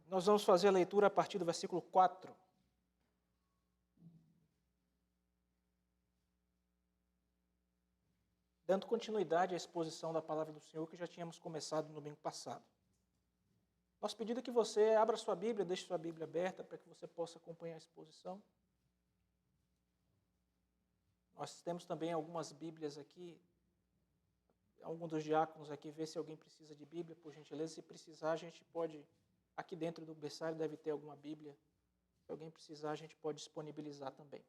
Nós vamos fazer a leitura a partir do versículo 4. Dando continuidade à exposição da palavra do Senhor que já tínhamos começado no domingo passado. Nosso pedido é que você abra sua Bíblia, deixe sua Bíblia aberta para que você possa acompanhar a exposição. Nós temos também algumas Bíblias aqui. Algum dos diáconos aqui vê se alguém precisa de Bíblia, por gentileza. Se precisar, a gente pode, aqui dentro do berçário deve ter alguma Bíblia. Se alguém precisar, a gente pode disponibilizar também.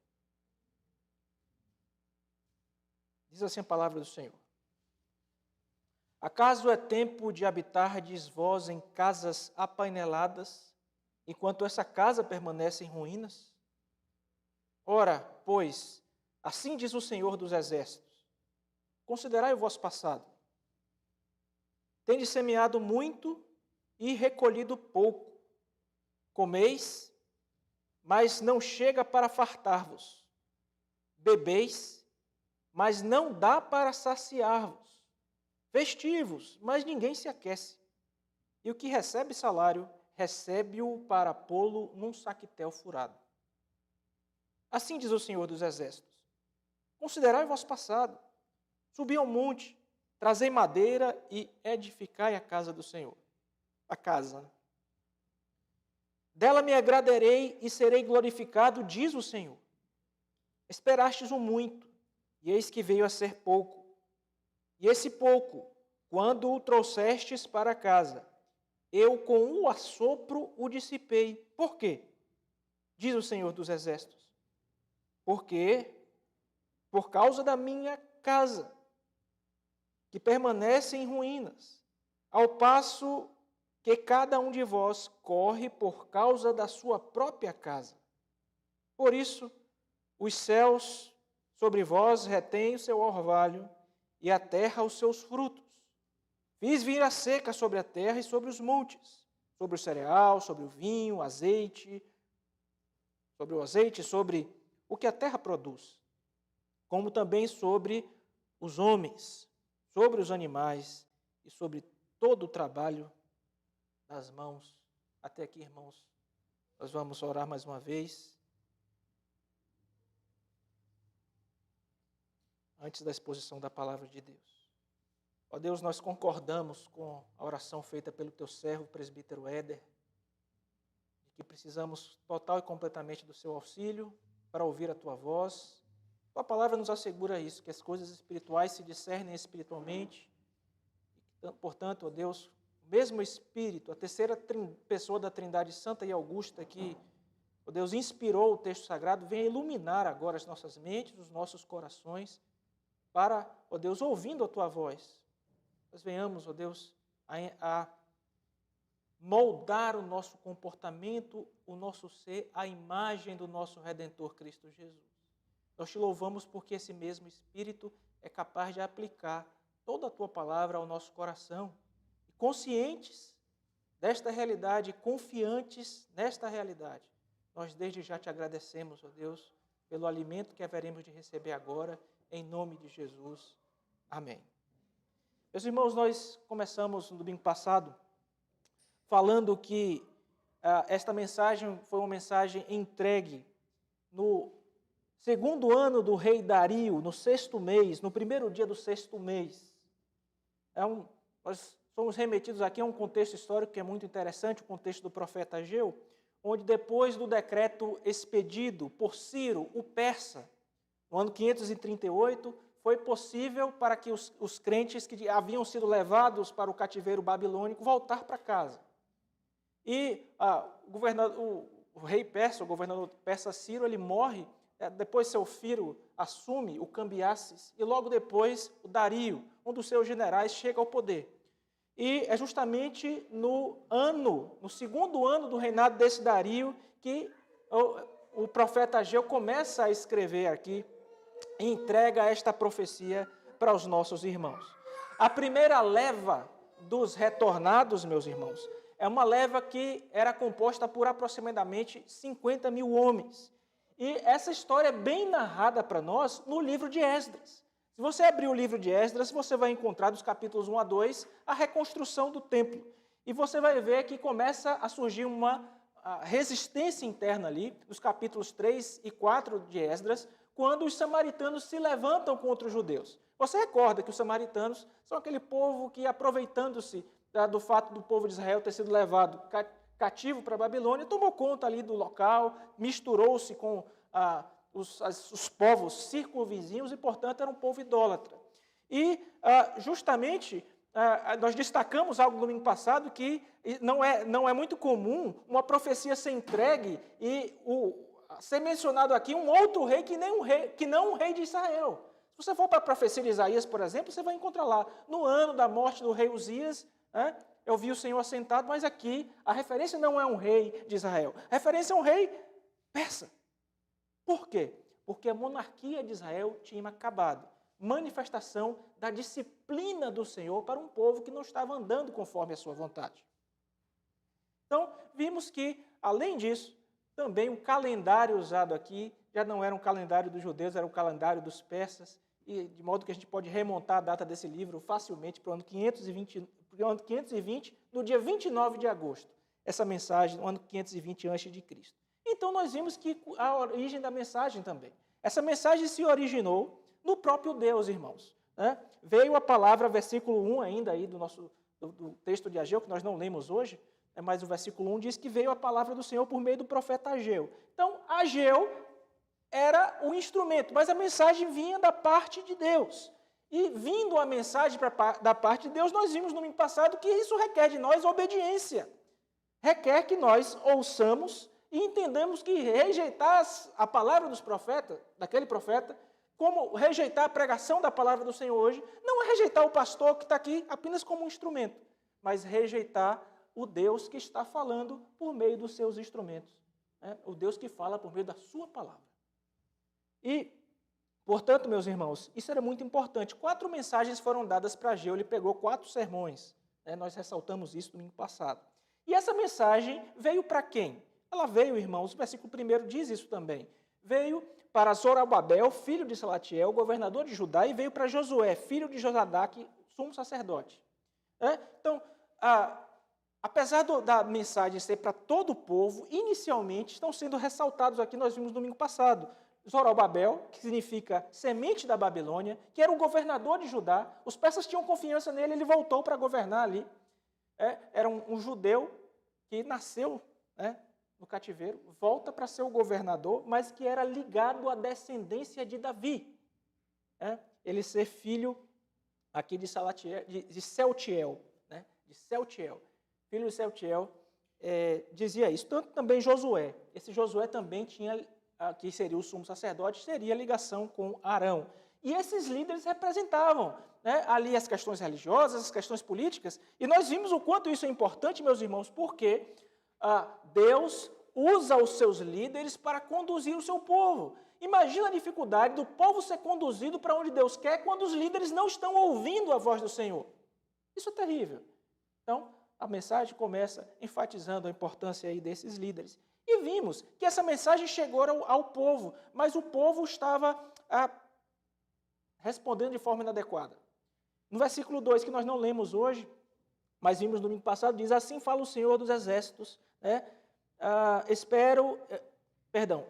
Diz assim a palavra do Senhor. Acaso é tempo de habitardes vós em casas apaineladas, enquanto essa casa permanece em ruínas? Ora, pois, assim diz o Senhor dos Exércitos, considerai o vosso passado. Tendes semeado muito e recolhido pouco. Comeis, mas não chega para fartar-vos. Bebeis, mas não dá para saciar-vos. Vestivos, mas ninguém se aquece. E o que recebe salário, recebe-o para pô-lo num saquetel furado. Assim diz o Senhor dos Exércitos. Considerai o vosso passado. Subi ao monte, trazei madeira e edificai a casa do Senhor. A casa, né? Dela me agradarei e serei glorificado, diz o Senhor. Esperastes o muito, e eis que veio a ser pouco. E esse pouco, quando o trouxestes para casa, eu com o assopro o dissipei. Por quê? Diz o Senhor dos Exércitos. Porque, por causa da minha casa, que permanece em ruínas, ao passo que cada um de vós corre por causa da sua própria casa. Por isso, os céus sobre vós retêm o seu orvalho, e a terra os seus frutos. Fiz vir a seca sobre a terra e sobre os montes, sobre o cereal, sobre o vinho, azeite, sobre o que a terra produz, como também sobre os homens, sobre os animais e sobre todo o trabalho das mãos. Até aqui, irmãos, nós vamos orar mais uma vez. Antes da exposição da palavra de Deus. Ó Deus, nós concordamos com a oração feita pelo teu servo, o presbítero Éder, de que precisamos total e completamente do seu auxílio para ouvir a tua voz. Tua palavra nos assegura isso, que as coisas espirituais se discernem espiritualmente. Portanto, ó Deus, o mesmo Espírito, a terceira pessoa da Trindade Santa e Augusta que, ó Deus, inspirou o texto sagrado, venha iluminar agora as nossas mentes, os nossos corações, para, ó Deus, ouvindo a tua voz, nós venhamos, ó Deus, a moldar o nosso comportamento, o nosso ser, à imagem do nosso Redentor Cristo Jesus. Nós te louvamos porque esse mesmo Espírito é capaz de aplicar toda a tua palavra ao nosso coração. E conscientes desta realidade, confiantes nesta realidade, nós desde já te agradecemos, ó Deus, pelo alimento que haveremos de receber agora, em nome de Jesus. Amém. Meus irmãos, nós começamos no domingo passado falando que esta mensagem foi uma mensagem entregue no segundo ano do rei Dario, no 6º mês, no primeiro dia do 6º mês. Nós somos remetidos aqui a um contexto histórico que é muito interessante, o contexto do profeta Ageu, onde depois do decreto expedido por Ciro, o persa, no ano 538, foi possível para que os crentes que haviam sido levados para o cativeiro babilônico voltar para casa. E o rei persa, o governador persa Ciro, ele morre, depois seu filho assume o Cambiases, e logo depois o Dario, um dos seus generais, chega ao poder. E é justamente no segundo ano do reinado desse Dario, que o profeta Ageu começa a escrever aqui, e entrega esta profecia para os nossos irmãos. A primeira leva dos retornados, meus irmãos, é uma leva que era composta por aproximadamente 50 mil homens. E essa história é bem narrada para nós no livro de Esdras. Se Se você abrir o livro de Esdras, você vai encontrar dos capítulos 1 a 2 a reconstrução do templo. E você vai ver que começa a surgir uma resistência interna ali, nos capítulos 3 e 4 de Esdras, quando os samaritanos se levantam contra os judeus. Você recorda que os samaritanos são aquele povo que, aproveitando-se do fato do povo de Israel ter sido levado cativo para a Babilônia, tomou conta ali do local, misturou-se com os povos circunvizinhos e, portanto, era um povo idólatra. E, justamente, nós destacamos algo no domingo passado que não é muito comum uma profecia ser entregue e ser mencionado aqui um outro rei que não um rei de Israel. Se você for para a profecia de Isaías, por exemplo, você vai encontrar lá, no ano da morte do rei Uzias, eu vi o Senhor assentado, mas aqui a referência não é um rei de Israel. A referência é um rei persa. Por quê? Porque a monarquia de Israel tinha acabado. Manifestação da disciplina do Senhor para um povo que não estava andando conforme a sua vontade. Então, vimos que, além disso, também o calendário usado aqui já não era um calendário dos judeus, era um calendário dos persas, e de modo que a gente pode remontar a data desse livro facilmente para o ano 520, no dia 29 de agosto. Essa mensagem, no ano 520 a.C. Então, nós vimos que a origem da mensagem também. Essa mensagem se originou no próprio Deus, irmãos. Veio a palavra, versículo 1 ainda aí do texto de Ageu, que nós não lemos hoje, mas o versículo 1 diz que veio a palavra do Senhor por meio do profeta Ageu. Então, Ageu era o instrumento, mas a mensagem vinha da parte de Deus. E vindo a mensagem da parte de Deus, nós vimos no domingo passado que isso requer de nós obediência. Requer que nós ouçamos e entendamos que rejeitar a palavra dos profetas, daquele profeta, como rejeitar a pregação da palavra do Senhor hoje, não é rejeitar o pastor que está aqui apenas como um instrumento, mas rejeitar o Deus que está falando por meio dos seus instrumentos. O Deus que fala por meio da sua palavra. E, portanto, meus irmãos, isso era muito importante. 4 mensagens foram dadas para Ageu, ele pegou 4 sermões. Nós ressaltamos isso no domingo passado. E essa mensagem veio para quem? Ela veio, irmãos, o versículo 1 diz isso também. Veio para Zorobabel, filho de Salatiel, governador de Judá, e veio para Josué, filho de Josadaque, sumo sacerdote. Então, apesar da mensagem ser para todo o povo, inicialmente estão sendo ressaltados aqui, nós vimos no domingo passado, Zorobabel, que significa semente da Babilônia, que era o governador de Judá, os persas tinham confiança nele, ele voltou para governar ali. Era um judeu que nasceu no cativeiro, volta para ser o governador, mas que era ligado à descendência de Davi. Ele ser filho aqui de Salatiel, de Sealtiel, de Sealtiel. Filho de Sealtiel dizia isso. Tanto também Josué. Esse Josué também tinha, que seria o sumo sacerdote, teria ligação com Arão. E esses líderes representavam ali as questões religiosas, as questões políticas, e nós vimos o quanto isso é importante, meus irmãos, porque Deus usa os seus líderes para conduzir o seu povo. Imagina a dificuldade do povo ser conduzido para onde Deus quer quando os líderes não estão ouvindo a voz do Senhor. Isso é terrível. Então, a mensagem começa enfatizando a importância aí desses líderes. E vimos que essa mensagem chegou ao povo, mas o povo estava respondendo de forma inadequada. No versículo 2, que nós não lemos hoje, mas vimos no domingo passado, diz: assim fala o Senhor dos exércitos,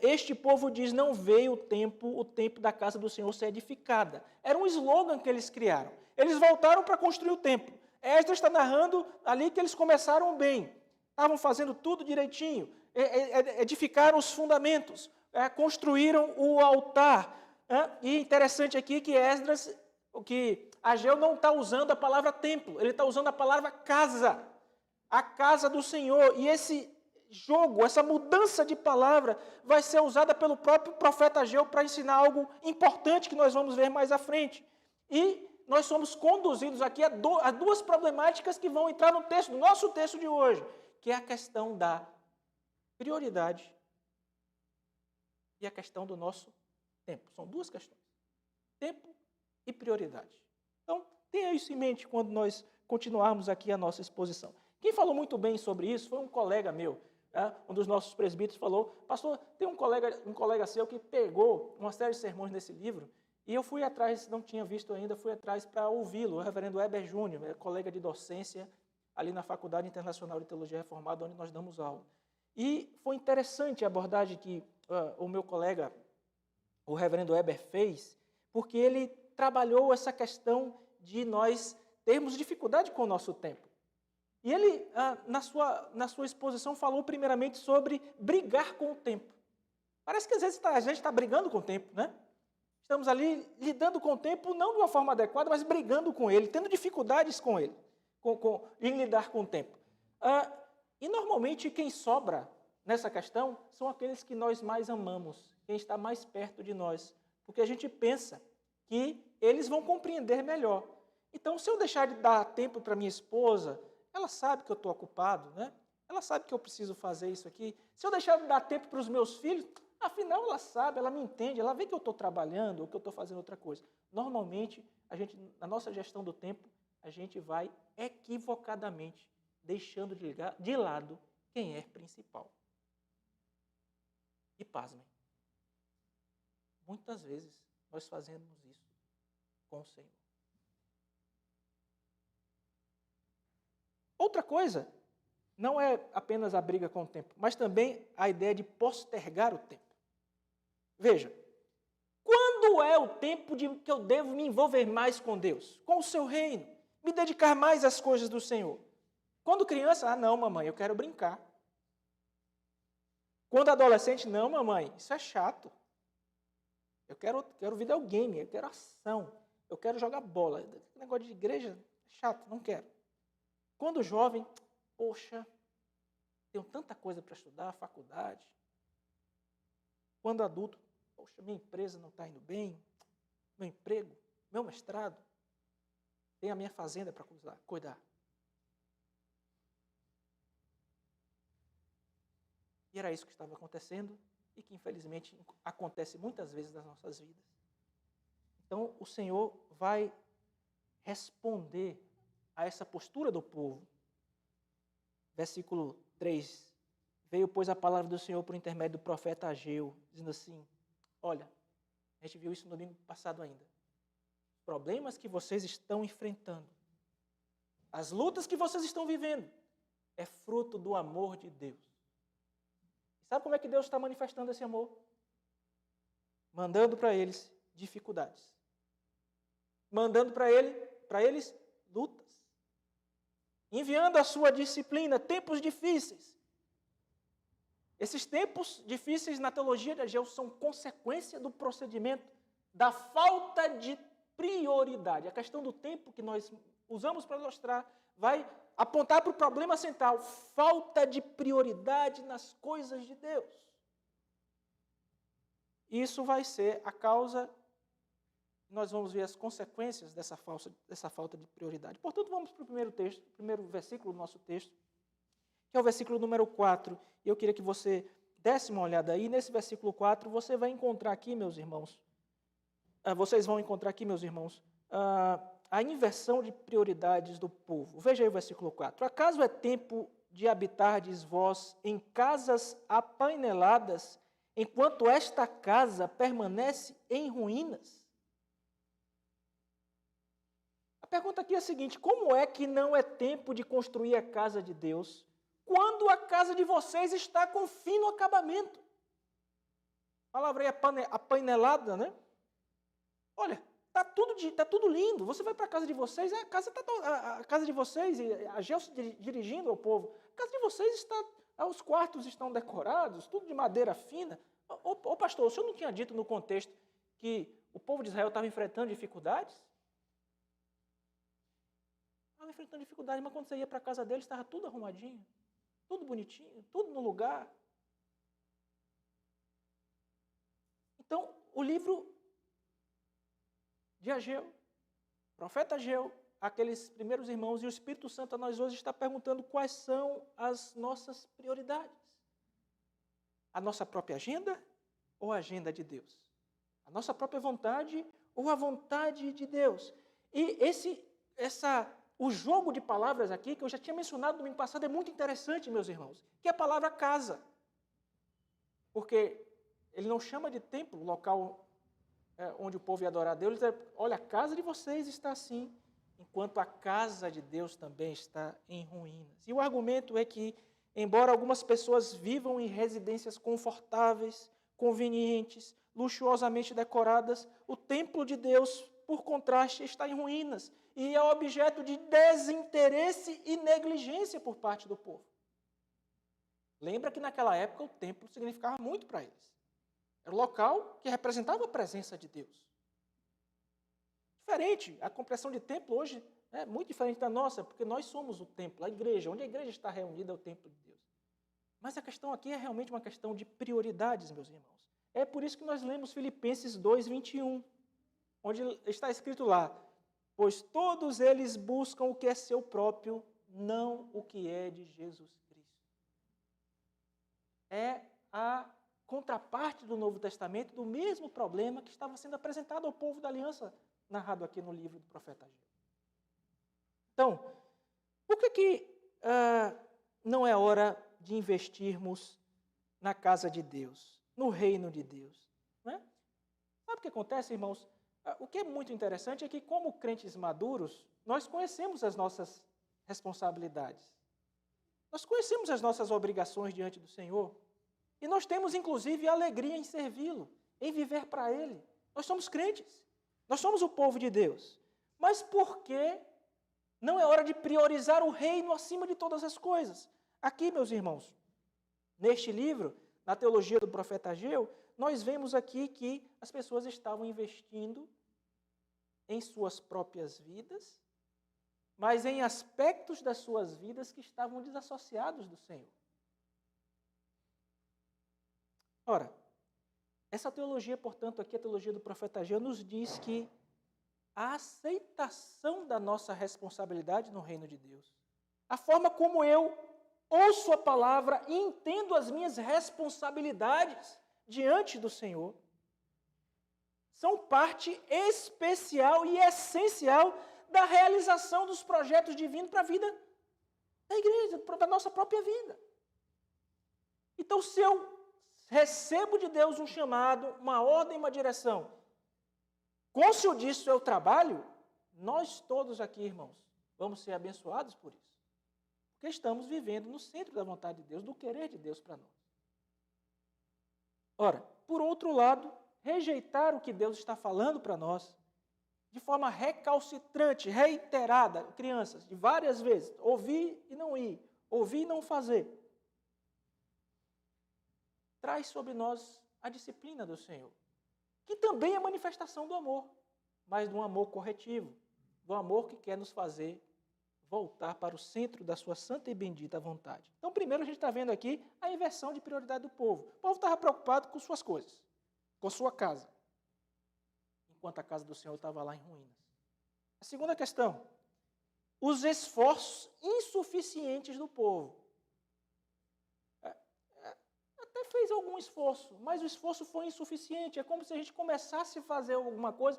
este povo diz, não veio o tempo da casa do Senhor ser edificada. Era um slogan que eles criaram. Eles voltaram para construir o templo. Esdras está narrando ali que eles começaram bem, estavam fazendo tudo direitinho, edificaram os fundamentos, construíram o altar. E interessante aqui que Ageu não está usando a palavra templo, ele está usando a palavra casa, a casa do Senhor. E esse jogo, essa mudança de palavra vai ser usada pelo próprio profeta Ageu para ensinar algo importante que nós vamos ver mais à frente. E nós somos conduzidos aqui a 2 problemáticas que vão entrar no texto, no nosso texto de hoje, que é a questão da prioridade e a questão do nosso tempo. São 2 questões, tempo e prioridade. Então, tenha isso em mente quando nós continuarmos aqui a nossa exposição. Quem falou muito bem sobre isso foi um colega meu, um dos nossos presbíteros falou: pastor, tem um colega seu que pegou uma série de sermões nesse livro E eu fui atrás, não tinha visto ainda, fui atrás para ouvi-lo, o reverendo Heber Júnior, colega de docência ali na Faculdade Internacional de Teologia Reformada, onde nós damos aula. E foi interessante a abordagem que o meu colega, o reverendo Heber, fez, porque ele trabalhou essa questão de nós termos dificuldade com o nosso tempo. E ele, na sua exposição, falou primeiramente sobre brigar com o tempo. Parece que às vezes a gente está brigando com o tempo, né? Estamos ali lidando com o tempo, não de uma forma adequada, mas brigando com ele, tendo dificuldades com ele, em lidar com o tempo. E normalmente quem sobra nessa questão são aqueles que nós mais amamos, quem está mais perto de nós, porque a gente pensa que eles vão compreender melhor. Então, se eu deixar de dar tempo para minha esposa, ela sabe que eu estou ocupado, né? Ela sabe que eu preciso fazer isso aqui. Se eu deixar de dar tempo para os meus filhos, afinal ela sabe, ela me entende, ela vê que eu estou trabalhando ou que eu estou fazendo outra coisa. Normalmente, na nossa gestão do tempo, a gente vai equivocadamente deixando de lado quem é principal. E pasmem, muitas vezes nós fazemos isso com o Senhor. Outra coisa, não é apenas a briga com o tempo, mas também a ideia de postergar o tempo. Veja, quando é o tempo que eu devo me envolver mais com Deus, com o seu reino, me dedicar mais às coisas do Senhor? Quando criança, não, mamãe, eu quero brincar. Quando adolescente, não, mamãe, isso é chato. Eu quero videogame, eu quero ação, eu quero jogar bola. Esse negócio de igreja é chato, não quero. Quando jovem, poxa, tenho tanta coisa para estudar, faculdade. Quando adulto, poxa, minha empresa não está indo bem, meu emprego, meu mestrado, tenho a minha fazenda para cuidar. E era isso que estava acontecendo e que, infelizmente, acontece muitas vezes nas nossas vidas. Então, o Senhor vai responder a essa postura do povo. Versículo 3. Veio, pois, a palavra do Senhor por intermédio do profeta Ageu, dizendo assim, olha, a gente viu isso no domingo passado ainda. Os problemas que vocês estão enfrentando, as lutas que vocês estão vivendo, é fruto do amor de Deus. Sabe como é que Deus está manifestando esse amor? Mandando para eles dificuldades. Mandando para eles lutas. Enviando a sua disciplina, tempos difíceis. Esses tempos difíceis na teologia de Ageu são consequência do procedimento, da falta de prioridade. A questão do tempo que nós usamos para ilustrar vai apontar para o problema central, falta de prioridade nas coisas de Deus. Isso vai ser a causa, nós vamos ver as consequências dessa falta de prioridade. Portanto, vamos para o primeiro versículo do nosso texto, que é o versículo número 4. E eu queria que você desse uma olhada aí. Nesse versículo 4, você vai encontrar aqui, meus irmãos, vocês vão encontrar aqui, meus irmãos, a inversão de prioridades do povo. Veja aí o versículo 4. Acaso é tempo de habitardes vós em casas apaineladas, enquanto esta casa permanece em ruínas? A pergunta aqui é a seguinte, como é que não é tempo de construir a casa de Deus, quando a casa de vocês está com fino acabamento? A palavra aí é apainelada, né? Olha, está tudo lindo. Você vai para a casa de vocês, a casa de vocês, a Ageu dirigindo ao povo, a casa de vocês está, os quartos estão decorados, tudo de madeira fina. Ô pastor, o senhor não tinha dito no contexto que o povo de Israel estava enfrentando dificuldades? Estava enfrentando dificuldades, mas quando você ia para a casa deles, estava tudo arrumadinho, tudo bonitinho, tudo no lugar. Então, o livro de Ageu, profeta Ageu, aqueles primeiros irmãos, e o Espírito Santo a nós hoje está perguntando quais são as nossas prioridades. A nossa própria agenda ou a agenda de Deus? A nossa própria vontade ou a vontade de Deus? E o jogo de palavras aqui, que eu já tinha mencionado no domingo passado, é muito interessante, meus irmãos, que é a palavra casa. Porque ele não chama de templo, local onde o povo ia adorar a Deus, ele dizia, olha, a casa de vocês está assim, enquanto a casa de Deus também está em ruínas. E o argumento é que, embora algumas pessoas vivam em residências confortáveis, convenientes, luxuosamente decoradas, o templo de Deus, por contraste, está em ruínas e é objeto de desinteresse e negligência por parte do povo. Lembra que naquela época o templo significava muito para eles. Era o local que representava a presença de Deus. Diferente, a compreensão de templo hoje é muito diferente da nossa, porque nós somos o templo, a igreja. Onde a igreja está reunida é o templo de Deus. Mas a questão aqui é realmente uma questão de prioridades, meus irmãos. É por isso que nós lemos Filipenses 2:21, onde está escrito lá, pois todos eles buscam o que é seu próprio, não o que é de Jesus Cristo. É a contraparte do Novo Testamento do mesmo problema que estava sendo apresentado ao povo da aliança, narrado aqui no livro do profeta Ageu. Então, por que não é hora de investirmos na casa de Deus, no reino de Deus? Né? Sabe o que acontece, irmãos? O que é muito interessante é que, como crentes maduros, nós conhecemos as nossas responsabilidades. Nós conhecemos as nossas obrigações diante do Senhor. E nós temos, inclusive, alegria em servi-lo, em viver para Ele. Nós somos crentes. Nós somos o povo de Deus. Mas por que não é hora de priorizar o reino acima de todas as coisas? Aqui, meus irmãos, neste livro, na teologia do profeta Ageu, nós vemos aqui que as pessoas estavam investindo em suas próprias vidas, mas em aspectos das suas vidas que estavam desassociados do Senhor. Ora, essa teologia, portanto, aqui a teologia do profeta Ageu, nos diz que a aceitação da nossa responsabilidade no reino de Deus, a forma como eu ouço a palavra e entendo as minhas responsabilidades diante do Senhor, são parte especial e essencial da realização dos projetos divinos para a vida da igreja, para a nossa própria vida. Então, se eu recebo de Deus um chamado, uma ordem, uma direção, cônscio disso eu trabalho, nós todos aqui, irmãos, vamos ser abençoados por isso. Porque estamos vivendo no centro da vontade de Deus, do querer de Deus para nós. Ora, por outro lado, rejeitar o que Deus está falando para nós, de forma recalcitrante, reiterada, crianças, de várias vezes, ouvir e não ir, ouvir e não fazer, traz sobre nós a disciplina do Senhor, que também é manifestação do amor, mas de um amor corretivo, do amor que quer nos fazer voltar para o centro da sua santa e bendita vontade. Então, primeiro a gente está vendo aqui a inversão de prioridade do povo. O povo estava preocupado com suas coisas, com sua casa, enquanto a casa do Senhor estava lá em ruínas. A segunda questão, os esforços insuficientes do povo. Até fez algum esforço, mas o esforço foi insuficiente. É como se a gente começasse a fazer alguma coisa.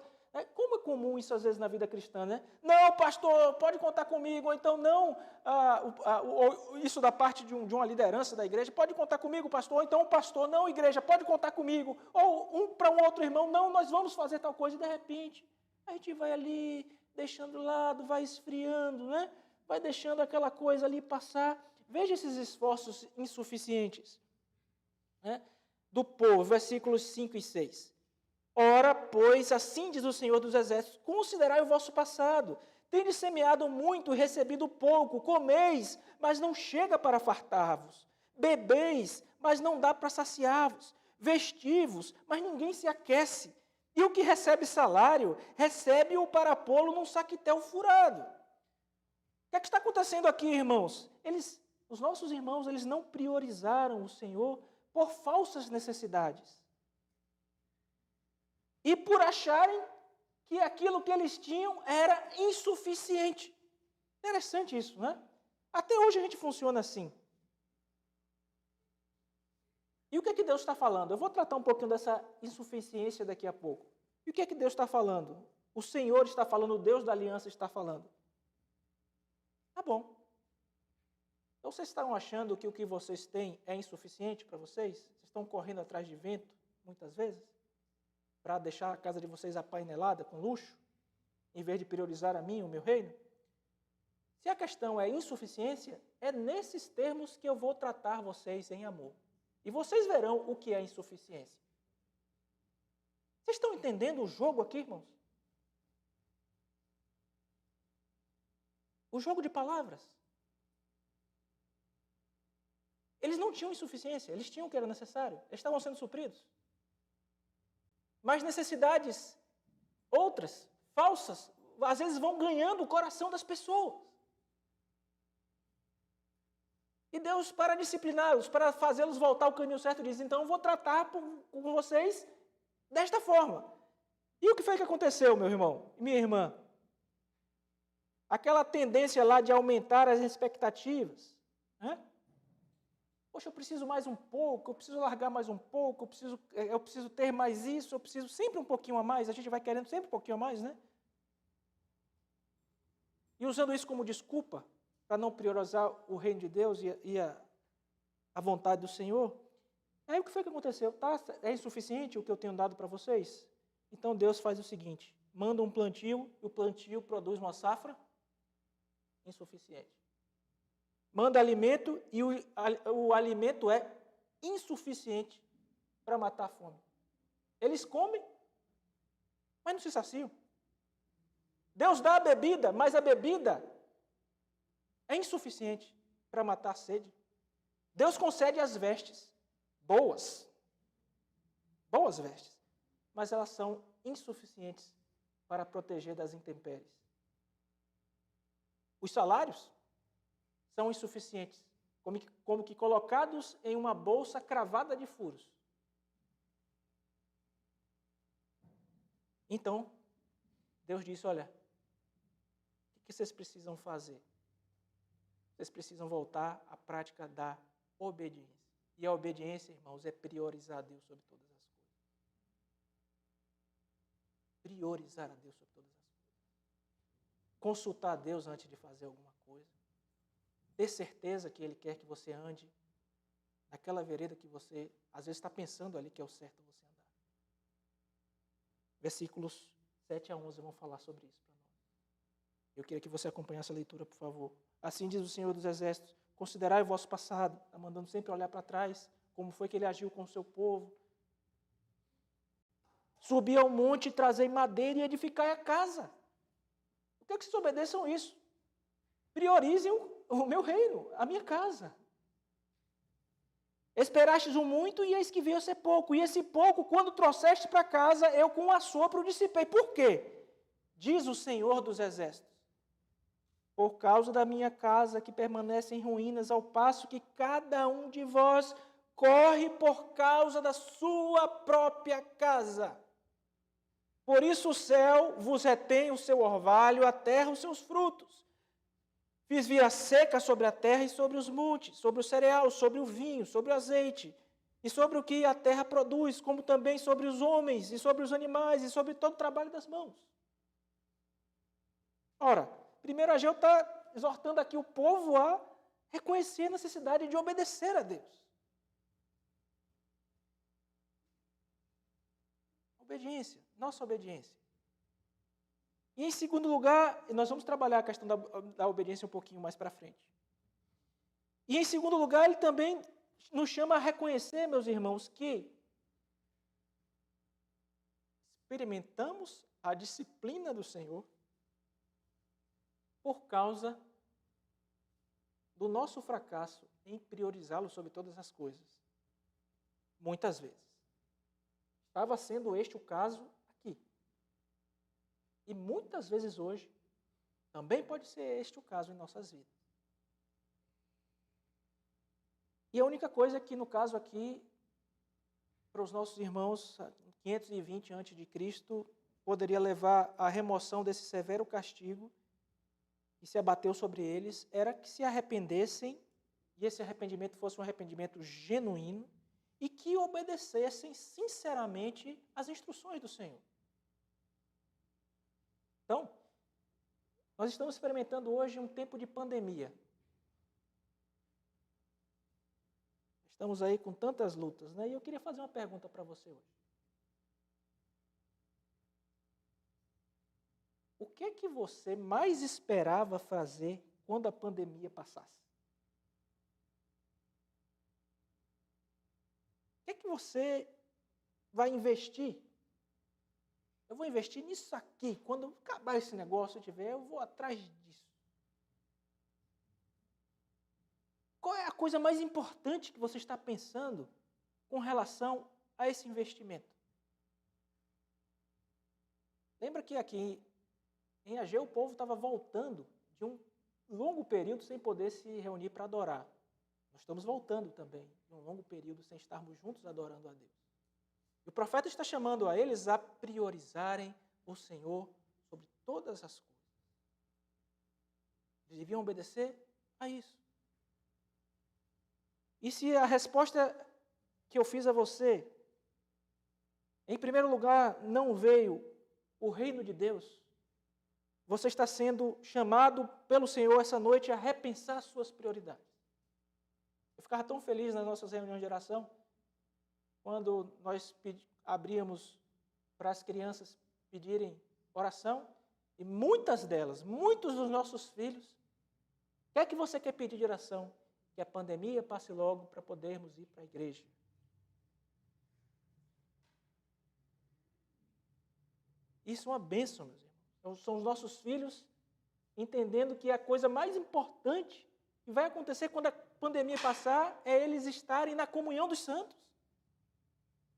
Como é comum isso às vezes na vida cristã, né? Não, pastor, pode contar comigo. Ou então, não, isso da parte de uma liderança da igreja, pode contar comigo, pastor. Ou então, pastor, não, igreja, pode contar comigo. Ou para um outro irmão, não, nós vamos fazer tal coisa. E de repente, a gente vai ali, deixando de lado, vai esfriando, né? Vai deixando aquela coisa ali passar. Veja esses esforços insuficientes, né, do povo, versículos 5 e 6. Ora, pois, assim diz o Senhor dos Exércitos, considerai o vosso passado, tendes semeado muito e recebido pouco, comeis, mas não chega para fartar-vos, bebeis, mas não dá para saciar-vos, vestivos, mas ninguém se aquece, e o que recebe salário, recebe-o para pô-lo num saquitel furado. O que é que está acontecendo aqui, irmãos? Os nossos irmãos, eles não priorizaram o Senhor por falsas necessidades. E por acharem que aquilo que eles tinham era insuficiente. Interessante isso, né? Até hoje a gente funciona assim. E o que é que Deus está falando? Eu vou tratar um pouquinho dessa insuficiência daqui a pouco. E o que é que Deus está falando? O Senhor está falando, o Deus da aliança está falando. Tá bom. Então, vocês estão achando que o que vocês têm é insuficiente para vocês? Vocês estão correndo atrás de vento, muitas vezes? para deixar a casa de vocês apainelada com luxo, em vez de priorizar a mim, o meu reino? Se a questão é insuficiência, é nesses termos que eu vou tratar vocês em amor. E vocês verão o que é insuficiência. Vocês estão entendendo o jogo aqui, irmãos? O jogo de palavras. Eles não tinham insuficiência, eles tinham o que era necessário, eles estavam sendo supridos. Mas necessidades outras, falsas, às vezes vão ganhando o coração das pessoas. E Deus, para discipliná-los, para fazê-los voltar ao caminho certo, diz, então eu vou tratar com vocês desta forma. E o que foi que aconteceu, meu irmão e minha irmã? Aquela tendência lá de aumentar as expectativas. Né? Poxa, eu preciso mais um pouco, eu preciso largar mais um pouco, eu preciso ter mais isso, eu preciso sempre um pouquinho a mais. A gente vai querendo sempre um pouquinho a mais, né? E usando isso como desculpa, para não priorizar o reino de Deus e a vontade do Senhor. Aí o que foi que aconteceu? É insuficiente o que eu tenho dado para vocês? Então Deus faz o seguinte, manda um plantio, e o plantio produz uma safra insuficiente. Manda alimento e o alimento é insuficiente para matar a fome. Eles comem, mas não se saciam. Deus dá a bebida, mas a bebida é insuficiente para matar a sede. Deus concede as vestes, boas vestes, mas elas são insuficientes para proteger das intempéries. Os salários são insuficientes, como que colocados em uma bolsa cravada de furos. Então, Deus disse, olha, o que vocês precisam fazer? Vocês precisam voltar à prática da obediência. E a obediência, irmãos, é priorizar a Deus sobre todas as coisas. Priorizar a Deus sobre todas as coisas. Consultar a Deus antes de fazer alguma coisa. Ter certeza que Ele quer que você ande naquela vereda que você, às vezes, está pensando ali que é o certo você andar. Versículos 7 a 11 vão falar sobre isso para nós. Eu queria que você acompanhasse a leitura, por favor. Assim diz o Senhor dos Exércitos, considerai o vosso passado, está mandando sempre olhar para trás, como foi que Ele agiu com o seu povo. Subi ao monte, trazei madeira e edificai a casa. Eu quero que vocês obedeçam isso. Priorizem o meu reino, a minha casa. Esperastes o muito e eis que veio a ser pouco. E esse pouco, quando trouxeste para casa, eu com um assopro o dissipei. Por quê? Diz o Senhor dos Exércitos. Por causa da minha casa que permanece em ruínas, ao passo que cada um de vós corre por causa da sua própria casa. Por isso o céu vos retém o seu orvalho, a terra os seus frutos. Fiz vir a seca sobre a terra e sobre os montes, sobre o cereal, sobre o vinho, sobre o azeite, e sobre o que a terra produz, como também sobre os homens, e sobre os animais, e sobre todo o trabalho das mãos. Ora, primeiro Ageu está exortando aqui o povo a reconhecer a necessidade de obedecer a Deus. Obediência, nossa obediência. E em segundo lugar, nós vamos trabalhar a questão da obediência um pouquinho mais para frente. E em segundo lugar, ele também nos chama a reconhecer, meus irmãos, que experimentamos a disciplina do Senhor por causa do nosso fracasso em priorizá-lo sobre todas as coisas. Muitas vezes. Estava sendo este o caso aqui. E muitas vezes hoje, também pode ser este o caso em nossas vidas. E a única coisa que, no caso aqui, para os nossos irmãos, 520 a.C., poderia levar à remoção desse severo castigo que se abateu sobre eles, era que se arrependessem, e esse arrependimento fosse um arrependimento genuíno, e que obedecessem sinceramente às instruções do Senhor. Então, nós estamos experimentando hoje um tempo de pandemia. Estamos aí com tantas lutas, né? E eu queria fazer uma pergunta para você hoje. que é que você mais esperava fazer quando a pandemia passasse? O que é que você vai investir? Eu vou investir nisso aqui. Quando acabar esse negócio, eu vou atrás disso. Qual é a coisa mais importante que você está pensando com relação a esse investimento? Lembra que aqui em Ageu o povo estava voltando de um longo período sem poder se reunir para adorar. Nós estamos voltando também de um longo período sem estarmos juntos adorando a Deus. E o profeta está chamando a eles a priorizarem o Senhor sobre todas as coisas. Eles deviam obedecer a isso. E se a resposta que eu fiz a você, em primeiro lugar, não veio o reino de Deus, você está sendo chamado pelo Senhor essa noite a repensar suas prioridades. Eu ficava tão feliz nas nossas reuniões de oração, quando nós abríamos para as crianças pedirem oração, e muitos dos nossos filhos, o que é que você quer pedir de oração? Que a pandemia passe logo para podermos ir para a igreja. Isso é uma bênção, meus irmãos. Então, são os nossos filhos entendendo que a coisa mais importante que vai acontecer quando a pandemia passar é eles estarem na comunhão dos santos,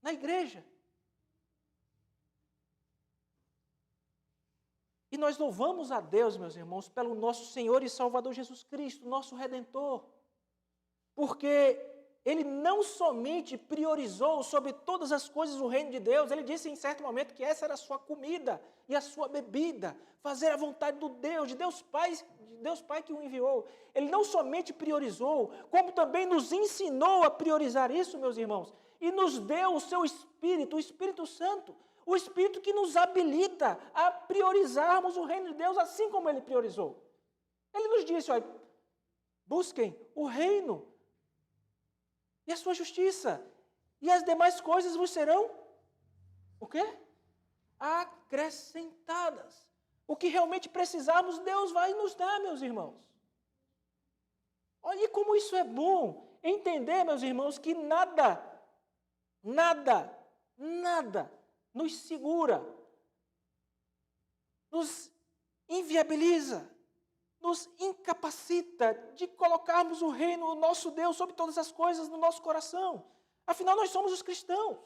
na igreja. E nós louvamos a Deus, meus irmãos, pelo nosso Senhor e Salvador Jesus Cristo, nosso Redentor, porque Ele não somente priorizou sobre todas as coisas o reino de Deus, Ele disse em certo momento que essa era a sua comida e a sua bebida, fazer a vontade de Deus Pai que o enviou. Ele não somente priorizou, como também nos ensinou a priorizar isso, meus irmãos, e nos deu o seu Espírito, o Espírito Santo, o Espírito que nos habilita a priorizarmos o reino de Deus assim como Ele priorizou. Ele nos disse, olha, busquem o reino e a sua justiça, e as demais coisas vos serão, o quê? Acrescentadas. O que realmente precisarmos, Deus vai nos dar, meus irmãos. Olha como isso é bom, entender, meus irmãos, que nada nos segura, nos inviabiliza, nos incapacita de colocarmos o reino do nosso Deus sobre todas as coisas no nosso coração. Afinal, nós somos os cristãos,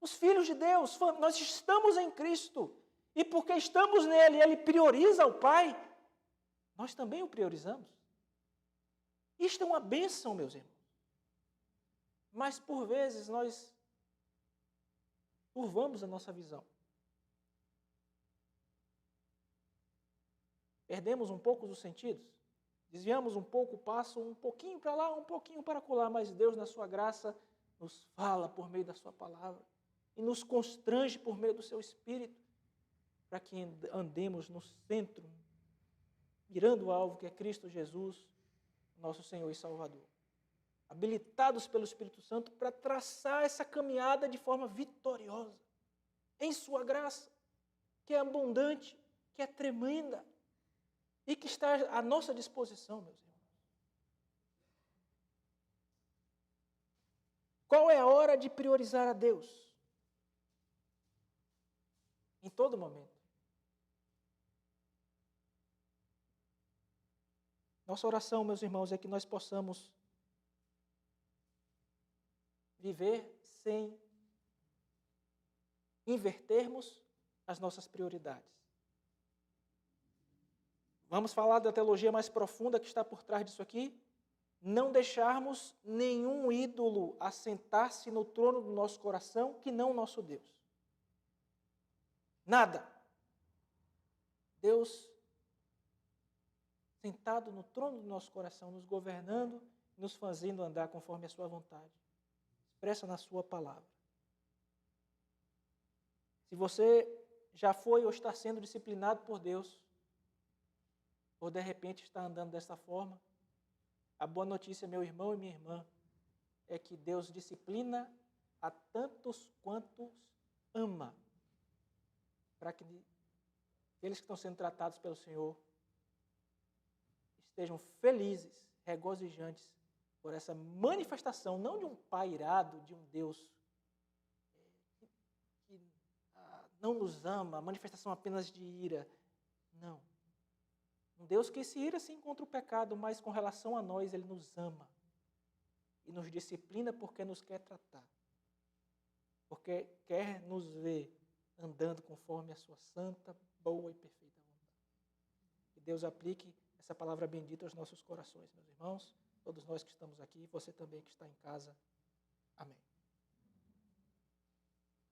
os filhos de Deus, nós estamos em Cristo. E porque estamos nele, Ele prioriza o Pai, nós também o priorizamos. Isto é uma bênção, meus irmãos. Mas, por vezes, nós curvamos a nossa visão. Perdemos um pouco dos sentidos, desviamos um pouco o passo, um pouquinho para lá, um pouquinho para acolá, mas Deus, na sua graça, nos fala por meio da sua palavra e nos constrange por meio do seu Espírito para que andemos no centro, mirando o alvo que é Cristo Jesus, nosso Senhor e Salvador. Habilitados pelo Espírito Santo para traçar essa caminhada de forma vitoriosa, em sua graça, que é abundante, que é tremenda, e que está à nossa disposição, meus irmãos. Qual é a hora de priorizar a Deus? Em todo momento. Nossa oração, meus irmãos, é que nós possamos viver sem invertermos as nossas prioridades. Vamos falar da teologia mais profunda que está por trás disso aqui? Não deixarmos nenhum ídolo assentar-se no trono do nosso coração que não o nosso Deus. Nada. Deus sentado no trono do nosso coração, nos governando, nos fazendo andar conforme a sua vontade. Expressa na sua palavra. Se você já foi ou está sendo disciplinado por Deus, ou de repente está andando dessa forma, a boa notícia, meu irmão e minha irmã, é que Deus disciplina a tantos quantos ama, para que aqueles que estão sendo tratados pelo Senhor estejam felizes, regozijantes por essa manifestação, não de um Pai irado, de um Deus que não nos ama, manifestação apenas de ira. Não. Um Deus que se ira sim contra o pecado, mas com relação a nós, Ele nos ama e nos disciplina porque nos quer tratar, porque quer nos ver andando conforme a sua santa, boa e perfeita vontade. Que Deus aplique essa palavra bendita aos nossos corações, meus irmãos, todos nós que estamos aqui, você também que está em casa. Amém.